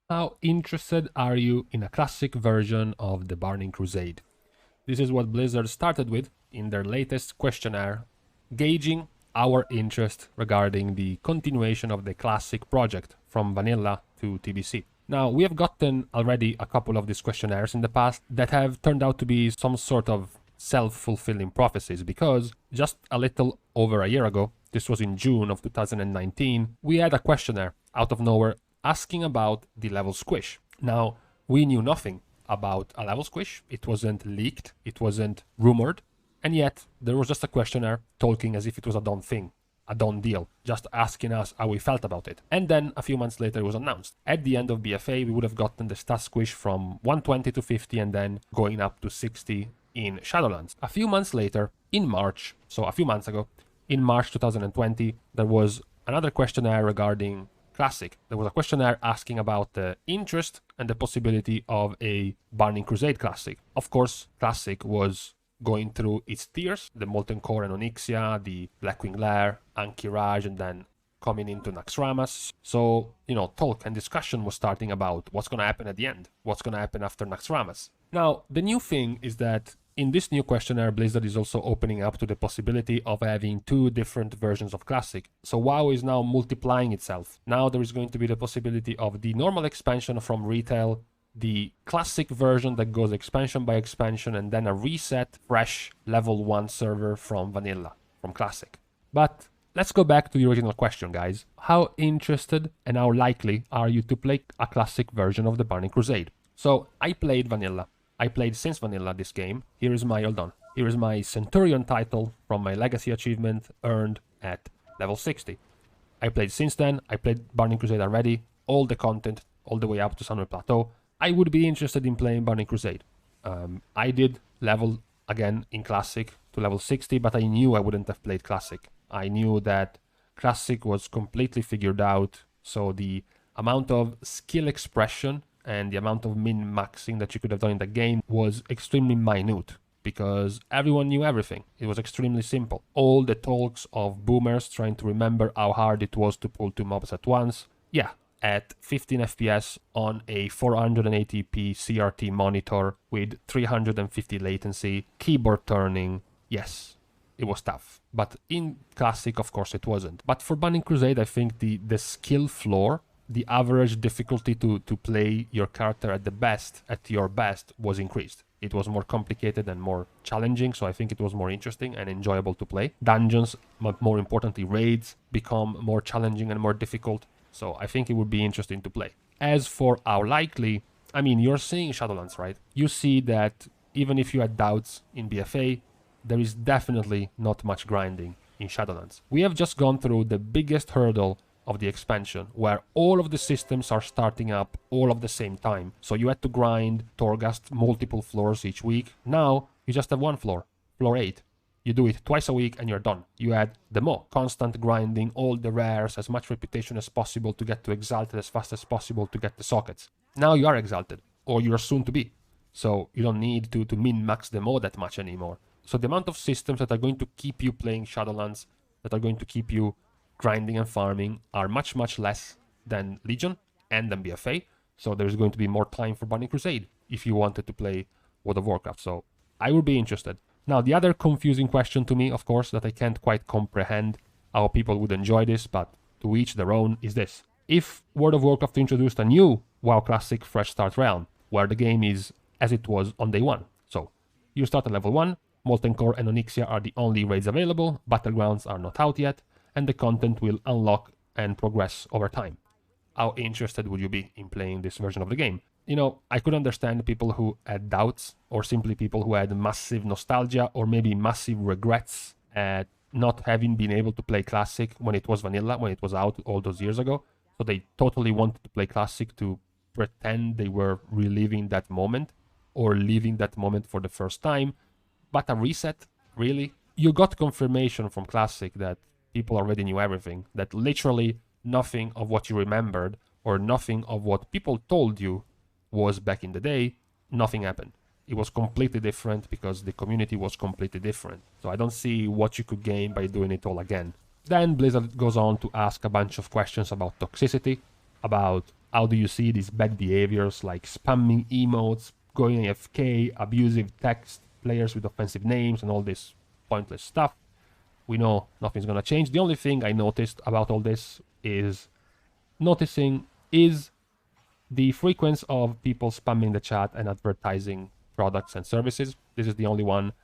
How interested are you in a classic version of the Burning Crusade? This is what Blizzard started with in their latest questionnaire, gauging our interest regarding the continuation of the classic project from vanilla to TBC. Now, we have gotten already a couple of these questionnaires in the past that have turned out to be some sort of self-fulfilling prophecies, because just a little over a year ago, this was in June of 2019, we had a questionnaire out of nowhere asking about the level squish. Now, we knew nothing about a level squish. It wasn't leaked, it wasn't rumored, and yet there was just a questionnaire talking as if it was a done thing, a done deal, just asking us how we felt about it. And then a few months later it was announced. At the end of BFA, we would have gotten the stat squish from 120 to 50 and then going up to 60 in Shadowlands. A few months later, in March, so a few months ago, in March 2020, there was another questionnaire regarding Classic. There was a questionnaire asking about the interest and the possibility of a Burning Crusade Classic. Of course, Classic was going through its tiers, the Molten Core and Onyxia, the Blackwing Lair, Ankh-Raj, and then coming into Naxxramas. So, talk and discussion was starting about what's going to happen at the end, what's going to happen after Naxxramas. Now, the new thing is that in this new questionnaire, Blizzard is also opening up to the possibility of having two different versions of Classic. So WoW is now multiplying itself. Now there is going to be the possibility of the normal expansion from retail, the Classic version that goes expansion by expansion, and then a reset, fresh level 1 server from vanilla, from Classic. But let's go back to the original question, guys. How interested and how likely are you to play a Classic version of the Burning Crusade? So I played vanilla. I played since vanilla this game. Here is my Centurion title from my Legacy achievement earned at level 60. I played since then. I played Burning Crusade already. All the content, all the way up to Sunwell Plateau. I would be interested in playing Burning Crusade. I did level again in Classic to level 60, but I knew I wouldn't have played Classic. I knew that Classic was completely figured out, so the amount of skill expression and the amount of min-maxing that you could have done in the game was extremely minute, because everyone knew everything. It was extremely simple. All the talks of boomers trying to remember how hard it was to pull two mobs at once. Yeah, at 15 FPS on a 480p CRT monitor with 350 latency, keyboard turning, yes, it was tough. But in Classic, of course, it wasn't. But for Burning Crusade, I think the skill floor, the average difficulty to play your character at your best was increased. It was more complicated and more challenging, so I think it was more interesting and enjoyable to play. Dungeons, but more importantly raids, become more challenging and more difficult, so I think it would be interesting to play. As for how likely, I mean, you're seeing Shadowlands, right? You see that even if you had doubts in BFA, there is definitely not much grinding in Shadowlands. We have just gone through the biggest hurdle of the expansion, where all of the systems are starting up all at the same time. So you had to grind Torghast multiple floors each week. Now you just have one floor, floor 8. You do it twice a week and you're done. You add the Mo, constant grinding, all the rares, as much reputation as possible to get to Exalted as fast as possible to get the sockets. Now you are Exalted, or you're soon to be. So you don't need to min-max the Mo that much anymore. So the amount of systems that are going to keep you playing Shadowlands, that are going to keep you grinding and farming, are much, much less than Legion and than BFA. So there's going to be more time for Burning Crusade if you wanted to play World of Warcraft. So I would be interested. Now, the other confusing question to me, of course, that I can't quite comprehend how people would enjoy this, but to each their own, is this. If World of Warcraft introduced a new WoW Classic Fresh Start realm, where the game is as it was on day one. So you start at level 1, Molten Core and Onyxia are the only raids available, Battlegrounds are not out yet, and the content will unlock and progress over time. How interested would you be in playing this version of the game? I could understand people who had doubts, or simply people who had massive nostalgia or maybe massive regrets at not having been able to play Classic when it was vanilla, when it was out all those years ago. So they totally wanted to play Classic to pretend they were reliving that moment or living that moment for the first time. But a reset, really? You got confirmation from Classic that people already knew everything, that literally nothing of what you remembered or nothing of what people told you was back in the day, nothing happened. It was completely different because the community was completely different. So I don't see what you could gain by doing it all again. Then Blizzard goes on to ask a bunch of questions about toxicity, about How do you see these bad behaviors like spamming emotes, going AFK, abusive text, players with offensive names, and all this pointless stuff? We know nothing's gonna change. The only thing I noticed about all this is the frequency of people spamming the chat and advertising products and services. This is the only one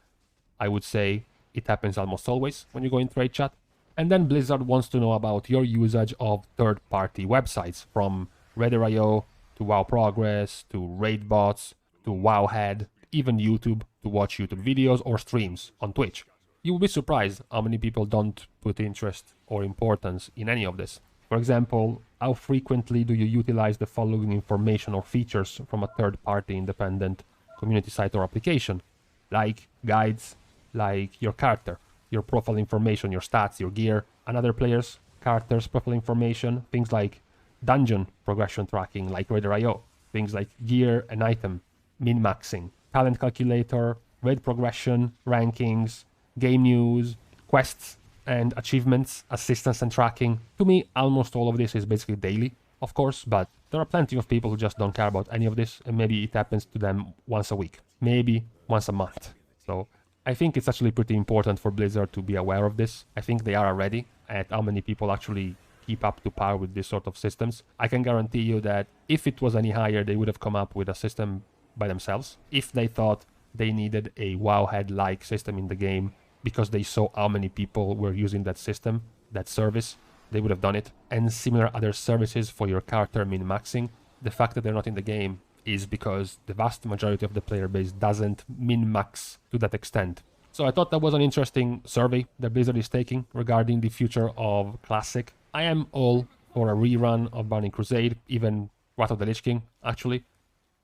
I would say it happens almost always when you go in trade chat. And then Blizzard wants to know about your usage of third-party websites, from Raider.io to WoW Progress to Raidbots to Wowhead, even YouTube to watch YouTube videos or streams on Twitch. You will be surprised how many people don't put interest or importance in any of this. For example, how frequently do you utilize the following information or features from a third-party independent community site or application? Like guides, like your character, your profile information, your stats, your gear, another player's character's profile information, things like dungeon progression tracking, like Raider.io, things like gear and item, min-maxing, talent calculator, raid progression, rankings, game news, quests and achievements, assistance and tracking. To me, almost all of this is basically daily, of course, but there are plenty of people who just don't care about any of this, and maybe it happens to them once a week, maybe once a month. So I think it's actually pretty important for Blizzard to be aware of this. I think they are already at how many people actually keep up to par with this sort of systems. I can guarantee you that if it was any higher, they would have come up with a system by themselves. If they thought they needed a Wowhead-like system in the game because they saw how many people were using that system, that service, they would have done it. And similar other services for your character min-maxing. The fact that they're not in the game is because the vast majority of the player base doesn't min-max to that extent. So I thought that was an interesting survey that Blizzard is taking regarding the future of Classic. I am all for a rerun of Burning Crusade, even Wrath of the Lich King, actually.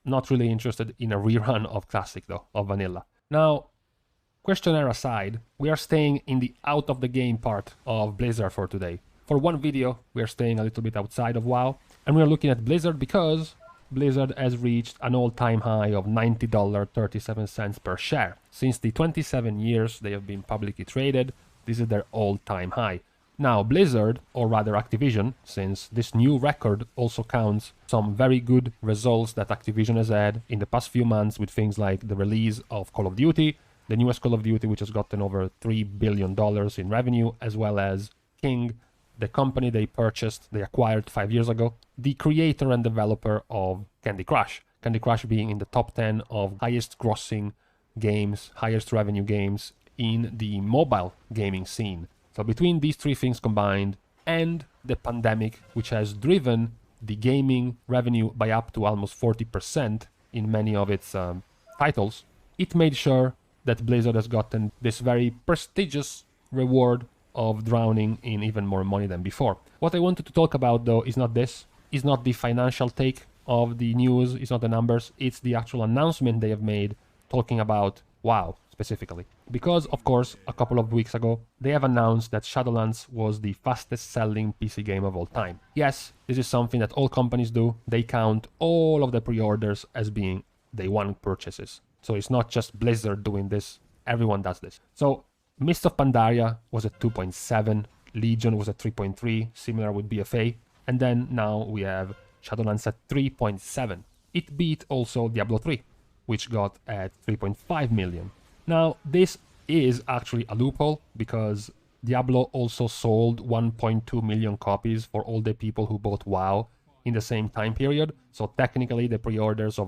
Not really interested in a rerun of Classic, though, of Vanilla. Now, questionnaire aside, we are staying in the out of the game part of Blizzard for today. For one video, we are staying a little bit outside of WoW, and we are looking at Blizzard because Blizzard has reached an all-time high of $90.37 per share. Since the 27 years they have been publicly traded, this is their all-time high. Now, Blizzard, or rather Activision, since this new record also counts some very good results that Activision has had in the past few months with things like the release of Call of Duty, the newest Call of Duty, which has gotten over $3 billion in revenue, as well as King, the company they purchased, they acquired 5 years ago, the creator and developer of Candy Crush. Candy Crush being in the top 10 of highest grossing games, highest revenue games in the mobile gaming scene. So between these three things combined and the pandemic, which has driven the gaming revenue by up to almost 40% in many of its titles, it made sure that Blizzard has gotten this very prestigious reward of drowning in even more money than before. What I wanted to talk about, though, is not this, is not the financial take of the news, it's not the numbers, it's the actual announcement they have made talking about WoW specifically. Because, of course, a couple of weeks ago, they have announced that Shadowlands was the fastest selling PC game of all time. Yes, this is something that all companies do. They count all of the pre-orders as being day one purchases. So it's not just Blizzard doing this, everyone does this. So Mist of Pandaria was at 2.7, Legion was at 3.3, similar with BFA, and then now we have Shadowlands at 3.7. It beat also Diablo 3, which got at 3.5 million. Now, this is actually a loophole because Diablo also sold 1.2 million copies for all the people who bought WoW in the same time period. So technically the pre-orders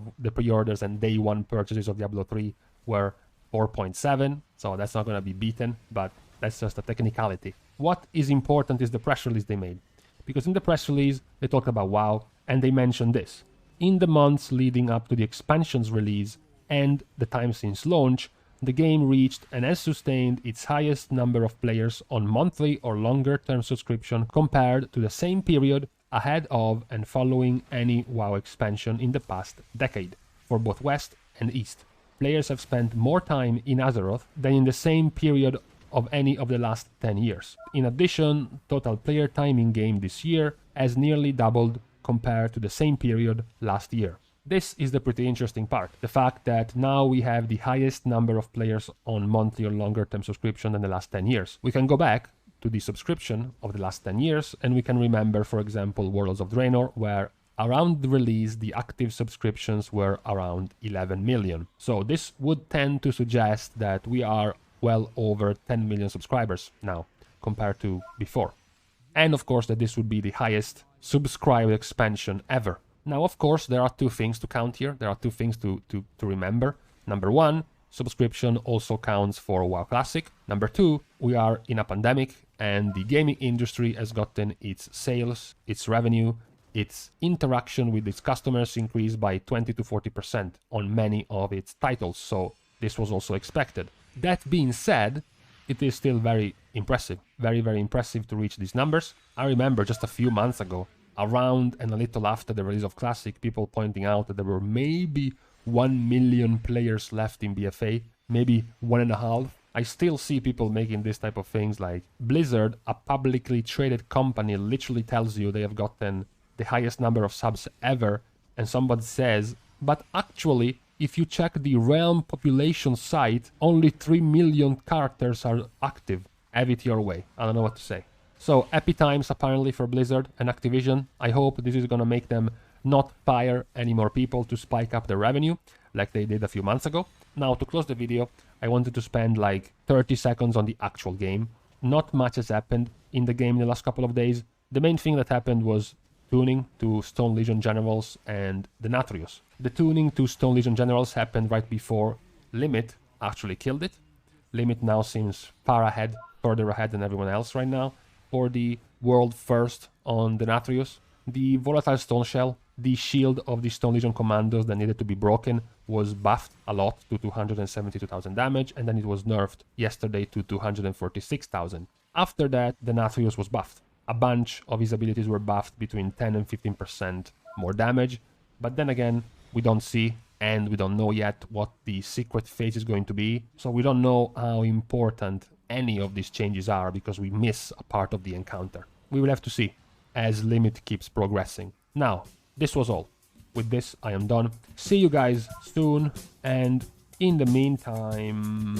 and day one purchases of Diablo 3 were 4.7, so that's not going to be beaten, but that's just a technicality. What is important is the press release they made, because in the press release they talked about WoW and they mentioned this. In the months leading up to the expansion's release and the time since launch, the game reached and has sustained its highest number of players on monthly or longer term subscription compared to the same period ahead of and following any WoW expansion in the past decade, for both West and East. Players have spent more time in Azeroth than in the same period of any of the last 10 years. In addition, total player time in game this year has nearly doubled compared to the same period last year. This is the pretty interesting part, the fact that now we have the highest number of players on monthly or longer term subscription than the last 10 years. We can go back to the subscription of the last 10 years and we can remember, for example, Warlords of Draenor, where around the release, the active subscriptions were around 11 million. So this would tend to suggest that we are well over 10 million subscribers now compared to before. And of course that this would be the highest subscriber expansion ever. Now, of course, there are two things to count here. There are two things to remember. Number one, subscription also counts for WoW Classic. Number two, we are in a pandemic and the gaming industry has gotten its sales, its revenue, its interaction with its customers increased by 20 to 40% on many of its titles. So this was also expected. That being said, it is still very impressive, very, very impressive to reach these numbers. I remember just a few months ago, around and a little after the release of Classic, people pointing out that there were maybe 1 million players left in BFA, maybe 1.5. I still see people making this type of things, like Blizzard, a publicly traded company, literally tells you they have gotten the highest number of subs ever, and somebody says, but actually, if you check the Realm population site, only 3 million characters are active. Have it your way. I don't know what to say. So, happy times apparently for Blizzard and Activision. I hope this is gonna make them not fire any more people to spike up their revenue, like they did a few months ago. Now, to close the video, I wanted to spend like 30 seconds on the actual game. Not much has happened in the game in the last couple of days. The main thing that happened was tuning to Stone Legion Generals and the Natrius. The tuning to Stone Legion Generals happened right before Limit actually killed it. Limit now seems further ahead than everyone else right now. For the world first on the Natrius, the Volatile Stone Shell, the shield of the Stone Legion commandos that needed to be broken, was buffed a lot to 272,000 damage, and then it was nerfed yesterday to 246,000. After that, the Natrius was buffed. A bunch of his abilities were buffed between 10 and 15% more damage, but then again, we don't see and we don't know yet what the secret phase is going to be, so we don't know how important any of these changes are because we miss a part of the encounter. We will have to see as Limit keeps progressing. Now, this was all. With this, I am done. See you guys soon, and in the meantime...